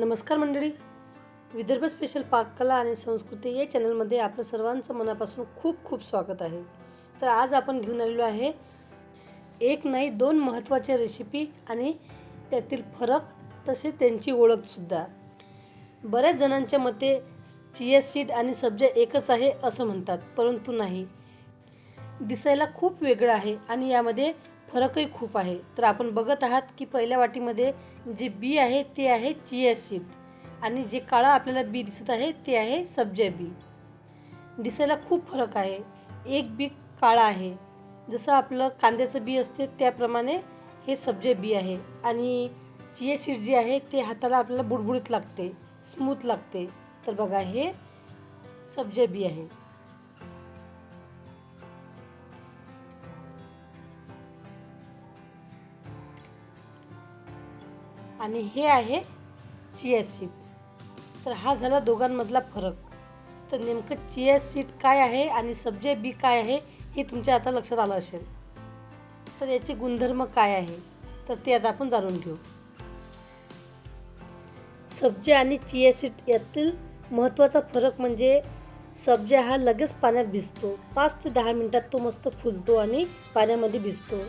नमस्कार मंडळी, विदर्भ स्पेशल पाककला आणि संस्कृती या चॅनलमध्ये आपलं सर्वांचं मनापासून खूप खूप स्वागत आहे. तर आज आपण घेऊन आलेलो आहे एक नाही दोन महत्त्वाच्या रेसिपी आणि त्यातील फरक तसेच त्यांची ओळखसुद्धा. बऱ्याच जणांच्या मते चिया सीड आणि सब्जा एकच आहे असं म्हणतात, परंतु नाही. दिसायला खूप वेगळं आहे आणि यामध्ये फरकही खूप आहे. तर आपण बघत आहात की पहिल्या वाटीमध्ये जे बी आहे ते आहे चिया सीड आणि जे काळा आपल्याला बी दिसत आहे ते आहे सब्जा बी. दिसायला खूप फरक आहे. एक बी काळा आहे, जसं आपलं कांद्याचं बी असते त्याप्रमाणे हे सब्जा बी आहे आणि चिया सीड जे आहे ते हाताला आपल्याला बुडबुडीत लागते, स्मूथ लागते. तर बघा, हे सब्जा बी आहे. आणि हे आहे चिया सीड. तर हा झाला दोघांमधला फरक. तर नेमकं चिया सीड काय आहे आणि सब्जा बी काय आहे हे तुमच्या आता लक्षात आलं असेल. तर याचे गुणधर्म काय आहे तर ते आता आपण जाणून घेऊ. सब्जा आणि चिया सीड यातील महत्त्वाचा फरक म्हणजे सब्जा हा लगेच पाण्यात भिजतो. 5 ते 10 मिनिटात तो मस्त फुलतो आणि पाण्यामध्ये भिजतो.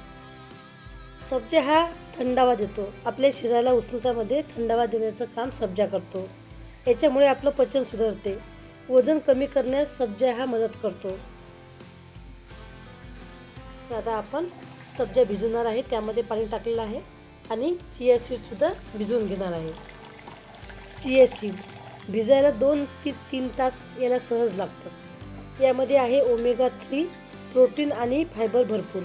सब्जा हा थंडावा देतो. आपल्या शरीराला उष्णतामध्ये थंडावा देण्याचं काम सब्जा करतो. याच्यामुळे आपलं पचन सुधारते. वजन कमी करण्यास सब्जा हा मदत करतो. आता आपण सब्जा भिजवणार आहे, त्यामध्ये पाणी टाकलेलं आहे आणि चिया सीडसुद्धा भिजवून घेणार आहे. चिया सीड भिजायला 2 ते 3 तास याला सहज लागतात. यामध्ये आहे ओमेगा 3 प्रोटीन आणि फायबर भरपूर.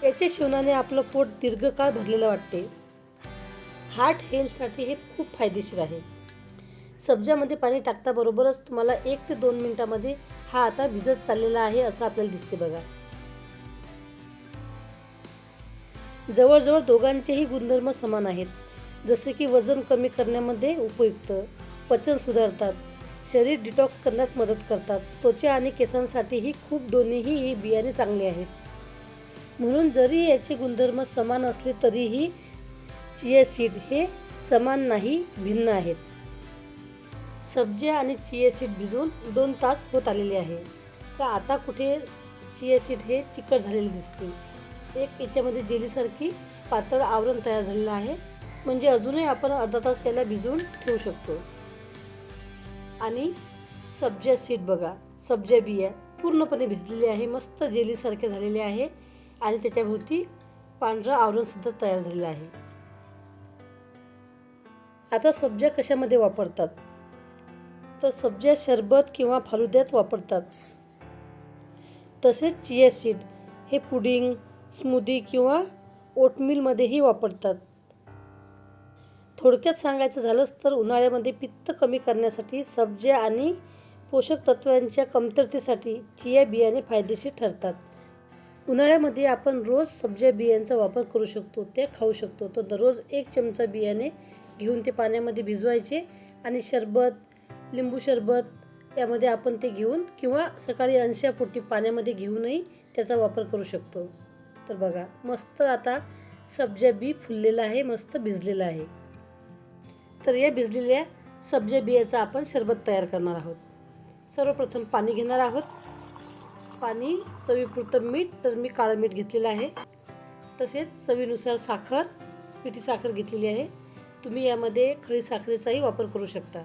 याच्या सेवनाने आपलं पोट दीर्घकाळ भरलेलं वाटते. हार्ट हेल्थसाठी हे खूप फायदेशीर आहे. सब्जामध्ये पाणी टाकताबरोबरच तुम्हाला 1 ते 2 मिनिटांमध्ये हा आता भिजत चाललेला आहे असं आपल्याला दिसते बघा. जवळजवळ दोघांचेही गुणधर्म समान आहेत. जसे की वजन कमी करण्यामध्ये उपयुक्त, पचन सुधारतात, शरीर डिटॉक्स करण्यात मदत करतात, त्वचा आणि केसांसाठीही दोन्हीही हे बियाणे चांगले आहेत. म्हणून जरी याचे गुणधर्म समान असले तरीही चिया सीड हे समान नाही, भिन्न आहेत. सब्जा आणि चिया सीड भिजून 2 तास होत आलेले आहे. तर आता कुठे चिया सीड हे चिकट झालेले दिसते. एक याच्यामध्ये जेलीसारखी पातळ आवरण तयार झालेलं आहे. म्हणजे अजूनही आपण अर्धा तास याला भिजवून ठेवू शकतो. आणि सब्जा सीड बघा, सब्जा बिया पूर्णपणे भिजलेली आहे, मस्त जेलीसारखे झालेले आहे आणि त्याच्याभोवती पांढरं आवरणसुद्धा तयार झालेलं आहे. आता सब्जा कशामध्ये वापरतात तर सब्जा शरबत किंवा फालुद्यात वापरतात. तसेच चिया सीड हे पुडिंग, स्मूदी किंवा ओटमीलमध्येही वापरतात. थोडक्यात सांगायचं झालंच तर उन्हाळ्यामध्ये पित्त कमी करण्यासाठी सब्जा आणि पोषक तत्वांच्या कमतरतेसाठी चिया बियाणे फायदेशीर ठरतात. उन्हाळ्यामध्ये आपण रोज सब्जा बियांचा वापर करू शकतो, ते खाऊ शकतो. तर दररोज 1 चमचा बियाणे घेऊन ते पाण्यामध्ये भिजवायचे आणि शरबत, लिंबू सरबत यामध्ये आपण ते घेऊन किंवा सकाळी अंशापोटी पाण्यामध्ये घेऊनही त्याचा वापर करू शकतो. तर बघा, मस्त आता सब्जा बी फुललेला आहे, मस्त भिजलेला आहे. तर या भिजलेल्या सब्जा बियाचा आपण शरबत तयार करणार आहोत. सर्वप्रथम पाणी घेणार आहोत. पाणी, चवीपुरतं मीठ, तर मी काळं मीठ घेतलेलं आहे. तसेच चवीनुसार साखर, पिठी साखर घेतलेली आहे. तुम्ही यामध्ये खडी साखरेचाही वापर करू शकता.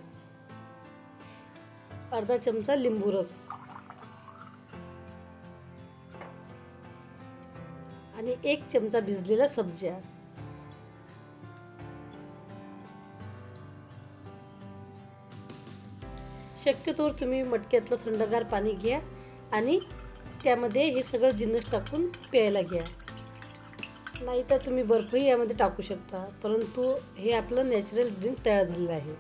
अर्धा चमचा लिंबू रस आणि 1 चमचा भिजलेला सब्जा. शक्यतोवर तुम्ही मटक्यातलं थंडगार पाणी घ्या आणि त्यामध्ये हे सगळं जिन्नस टाकून प्यायला घ्या. नाहीतर तुम्ही बर्फही यामध्ये टाकू शकता, परंतु हे आपलं नॅचरल ड्रिंक तयार झालेलं आहे.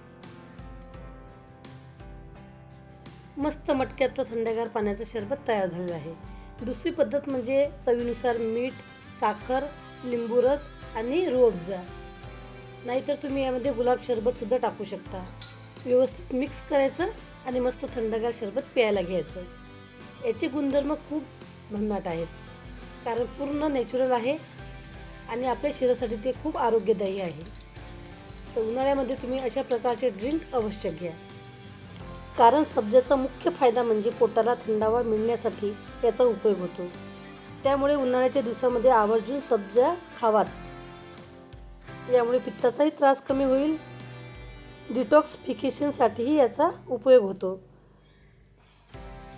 मस्त मटक्यातलं थंडगार पाण्याचं शरबत तयार झालेलं आहे. दुसरी पद्धत म्हणजे चवीनुसार मीठ, साखर, लिंबू रस आणि रूअफजा. नाहीतर तुम्ही यामध्ये गुलाब शरबतसुद्धा टाकू शकता. व्यवस्थित मिक्स करायचं आणि मस्त थंडगार शरबत प्यायला घ्यायचं. याचे गुणधर्म खूप भन्नाट आहेत, कारण पूर्ण नॅचरल आहे आणि आपल्या शरीरासाठी ते खूप आरोग्यदायी आहे. तर उन्हाळ्यामध्ये तुम्ही अशा प्रकारचे ड्रिंक अवश्य घ्या. कारण सब्जाचा मुख्य फायदा म्हणजे पोटाला थंडावा मिळण्यासाठी याचा उपयोग होतो. त्यामुळे उन्हाळ्याच्या दिवसामध्ये आवर्जून सब्जा खावाच. यामुळे पित्ताचाही त्रास कमी होईल. डिटॉक्सिफिकेशनसाठीही याचा उपयोग होतो.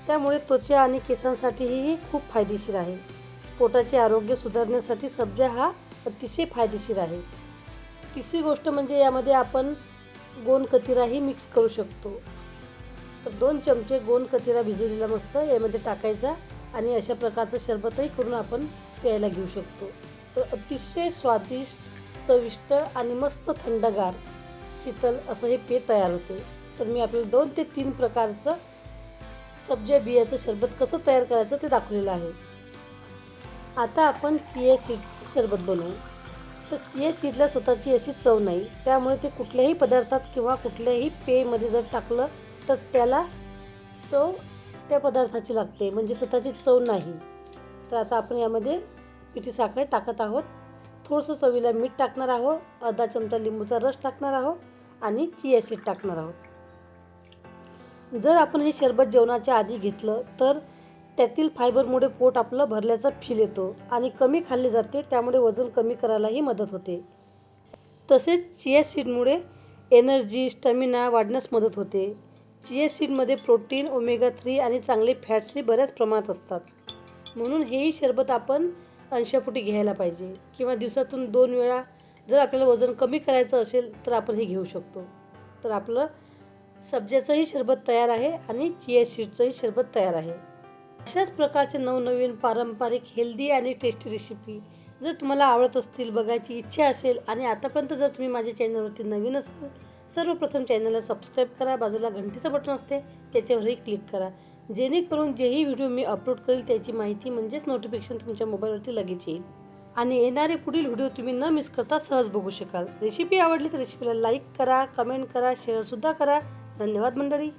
त्यामुळे त्वचा आणि केसांसाठीही खूप फायदेशीर आहे. पोटाचे आरोग्य सुधारण्यासाठी सब्जा हा अतिशय फायदेशीर आहे. तिसरी गोष्ट म्हणजे यामध्ये आपण गोंदकतिराही मिक्स करू शकतो. तर 2 चमचे गोंदकतिरा भिजवलेला मस्त यामध्ये टाकायचा आणि अशा प्रकारचं सरबतही करून आपण प्यायला घेऊ शकतो. तर अतिशय स्वादिष्ट, चविष्ट आणि मस्त थंडगार, शीतल असं हे पेय तयार होते. तर मी आपल्याला 2 ते 3 प्रकारचं सब्जा बियाचं सरबत कसं तयार करायचं ते दाखवलेलं आहे. आता आपण चिया सीड्सचं सरबत बनवू. तर चिया सीडला स्वतःची अशी चव नाही. त्यामुळे ते कुठल्याही पदार्थात किंवा कुठल्याही पेयमध्ये जर टाकलं तर त्याला चव त्या पदार्थाची लागते, म्हणजे स्वतःची चव नाही. तर आता आपण यामध्ये पिठी साखर टाकत आहोत. थोडंसं चवीला मीठ टाकणार आहोत. अर्धा चमचा लिंबूचा रस टाकणार आहोत आणि चिया सीड टाकणार आहोत. जर आपण हे सरबत जेवणाच्या आधी घेतलं तर त्यातील फायबरमुळे पोट आपलं भरल्याचा फील येतो आणि कमी खाल्ले जाते. त्यामुळे वजन कमी करायलाही मदत होते. तसेच चिया सीडमुळे एनर्जी, स्टॅमिना वाढण्यास मदत होते. चिया सीडमध्ये प्रोटीन, ओमेगा 3 आणि चांगले फॅट्सही बऱ्याच प्रमाणात असतात. म्हणून हेही सरबत आपण अंशापोटी घ्यायला पाहिजे किंवा दिवसातून 2 वेळा जर आपल्याला वजन कमी करायचं असेल तर आपण हे घेऊ शकतो. तर आपलं सब्जाचंही सरबत तयार आहे आणि चिया सीडचंही सरबत तयार आहे. अशाच प्रकारचे नवनवीन पारंपरिक हेल्दी आणि टेस्टी रेसिपी जर तुम्हाला आवडत असतील, बघायची इच्छा असेल आणि आतापर्यंत जर तुम्ही माझ्या चॅनलवरती नवीन असाल, सर्वप्रथम चॅनलला सबस्क्राईब करा. बाजूला घंटीचं बटन असते त्याच्यावरही क्लिक करा, जेणेकरून जेही व्हिडिओ मी अपलोड करेल त्याची माहिती म्हणजेच नोटिफिकेशन तुमच्या मोबाईलवरती लगेच येईल आणि येणारे पुढील व्हिडिओ तुम्ही न मिस करता सहज बघू शकाल. रेसिपी आवडली तर रेसिपीला लाईक करा, कमेंट करा, शेअरसुद्धा करा. धन्यवाद मंडळी.